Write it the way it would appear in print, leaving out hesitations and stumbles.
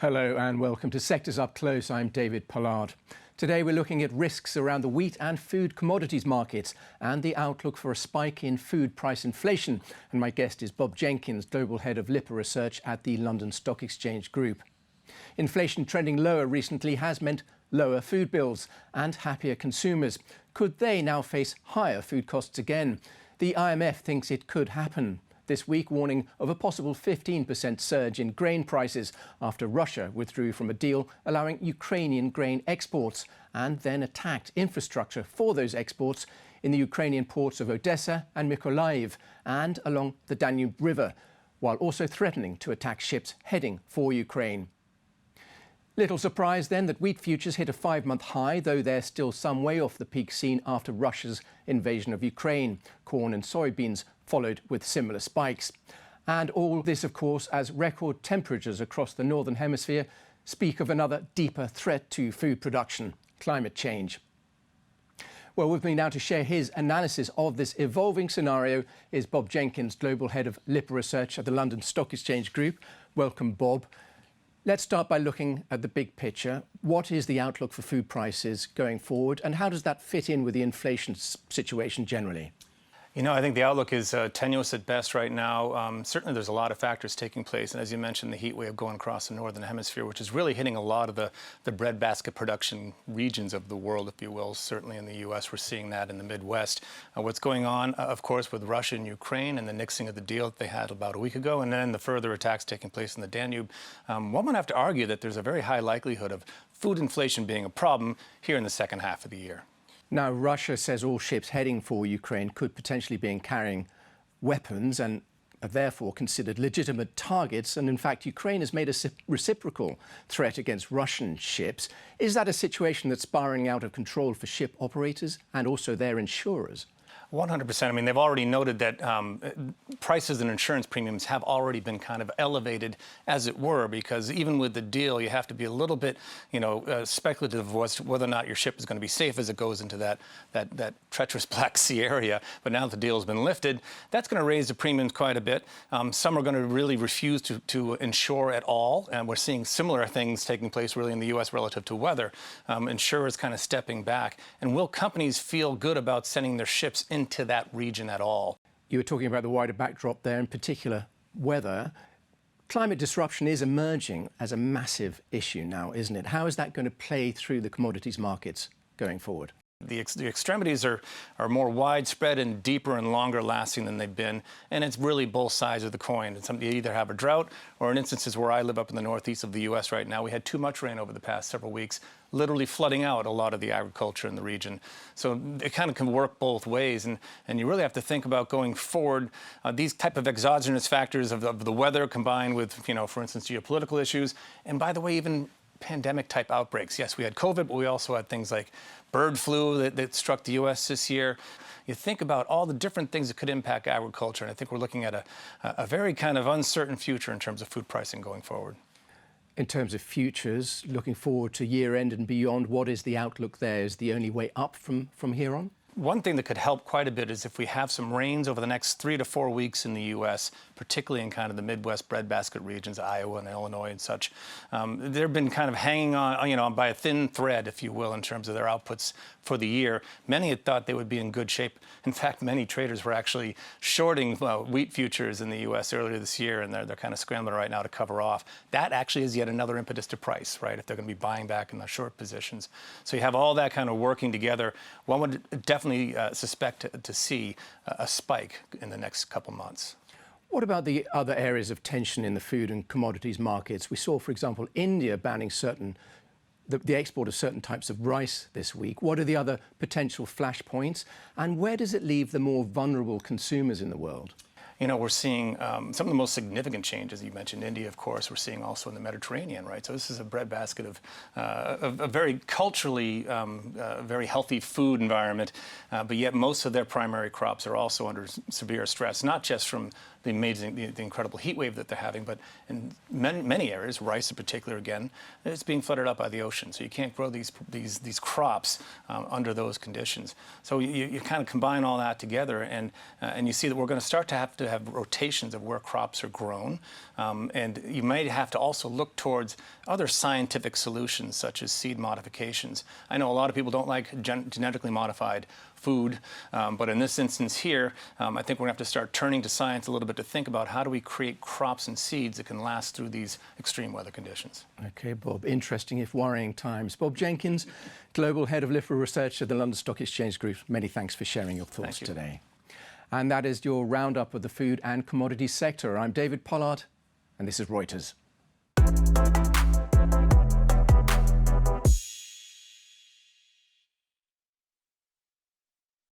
Hello and welcome to Sectors Up Close. I'm David Pollard. Today we're looking at risks around the wheat and food commodities markets and the outlook for a spike in food price inflation. And my guest is Bob Jenkins, Global Head of LIPA Research at the London Stock Exchange Group. Inflation trending lower recently has meant lower food bills and happier consumers. Could they now face higher food costs again? The IMF thinks it could happen this week, warning of a possible 15% surge in grain prices after Russia withdrew from a deal allowing Ukrainian grain exports and then attacked infrastructure for those exports in the Ukrainian ports of Odessa and Mykolaiv and along the Danube River, while also threatening to attack ships heading for Ukraine. Little surprise then that wheat futures hit a 5-month high, though they're still some way off the peak seen after Russia's invasion of Ukraine. Corn and soybeans followed with similar spikes. And all this, of course, as record temperatures across the Northern Hemisphere speak of another deeper threat to food production: climate change. Well, with me now to share his analysis of this evolving scenario is Bob Jenkins, Global Head of LIPA Research at the London Stock Exchange Group. Welcome, Bob. Let's start by looking at the big picture. What is the outlook for food prices going forward, and how does that fit in with the inflation situation generally? You know, I think the outlook is tenuous at best right now. Certainly there's a lot of factors taking place. And as you mentioned, the heat wave going across the Northern Hemisphere, which is really hitting a lot of the breadbasket production regions of the world, if you will. Certainly in the U.S., we're seeing that in the Midwest. What's going on, of course, with Russia and Ukraine and the nixing of the deal that they had about a week ago, and then the further attacks taking place in the Danube. One would have to argue that there's a very high likelihood of food inflation being a problem here in the second half of the year. Now, Russia says all ships heading for Ukraine could potentially be carrying weapons and are therefore considered legitimate targets. And in fact, Ukraine has made a reciprocal threat against Russian ships. Is that a situation that's spiraling out of control for ship operators and also their insurers? 100%. I mean, they've already noted that prices and insurance premiums have already been kind of elevated, as it were, because even with the deal, you have to be a little bit, speculative as to whether or not your ship is going to be safe as it goes into that treacherous Black Sea area. But now that the deal has been lifted, that's going to raise the premiums quite a bit. Some are going to really refuse to insure at all, and we're seeing similar things taking place really in the U.S. relative to weather. Insurers kind of stepping back. And will companies feel good about sending their ships into that region at all? You were talking about the wider backdrop there, in particular weather. Climate disruption is emerging as a massive issue now, isn't it? How is that going to play through the commodities markets going forward? The extremities are more widespread and deeper and longer lasting than they've been, and it's really both sides of the coin. You either have a drought, or in instances where I live up in the northeast of the U.S. right now, we had too much rain over the past several weeks, literally flooding out a lot of the agriculture in the region. So it kind of can work both ways, and you really have to think about going forward these type of exogenous factors of the weather combined with, for instance, geopolitical issues, and by the way, even pandemic-type outbreaks. Yes, we had COVID, but we also had things like bird flu that struck the U.S. this year. You think about all the different things that could impact agriculture, and I think we're looking at a very kind of uncertain future in terms of food pricing going forward. In terms of futures, looking forward to year-end and beyond, what is the outlook there? Is the only way up from here on? One thing that could help quite a bit is if we have some rains over the next 3 to 4 weeks in the U.S., particularly in kind of the Midwest breadbasket regions, Iowa and Illinois and such. They've been kind of hanging on, by a thin thread, if you will, in terms of their outputs for the year. Many had thought they would be in good shape. In fact, many traders were actually shorting wheat futures in the U.S. earlier this year, and they're kind of scrambling right now to cover off. That actually is yet another impetus to price, right, if they're going to be buying back in the short positions. So you have all that kind of working together. One would definitely suspect to see a spike in the next couple months. What about the other areas of tension in the food and commodities markets? We saw, for example, India banning the export of certain types of rice this week. What are the other potential flashpoints? And where does it leave the more vulnerable consumers in the world? We're seeing some of the most significant changes. You mentioned India, of course. We're seeing also in the Mediterranean, right? So this is a breadbasket of a very culturally very healthy food environment, but yet most of their primary crops are also under severe stress, not just from the incredible heat wave that they're having. But in many areas, rice in particular, again, it's being flooded out by the ocean. So you can't grow these crops under those conditions. So you kind of combine all that together, and you see that we're going to start to have rotations of where crops are grown. And you might have to also look towards other scientific solutions, such as seed modifications. I know a lot of people don't like genetically modified food, but in this instance here, I think we're going to have to start turning to science a little bit to think about how do we create crops and seeds that can last through these extreme weather conditions. OK, Bob. Interesting, if worrying times. Bob Jenkins, Global Head of LIFRA Research at the London Stock Exchange Group. Many thanks for sharing your thoughts today. And that is your roundup of the food and commodities sector. I'm David Pollard, and this is Reuters.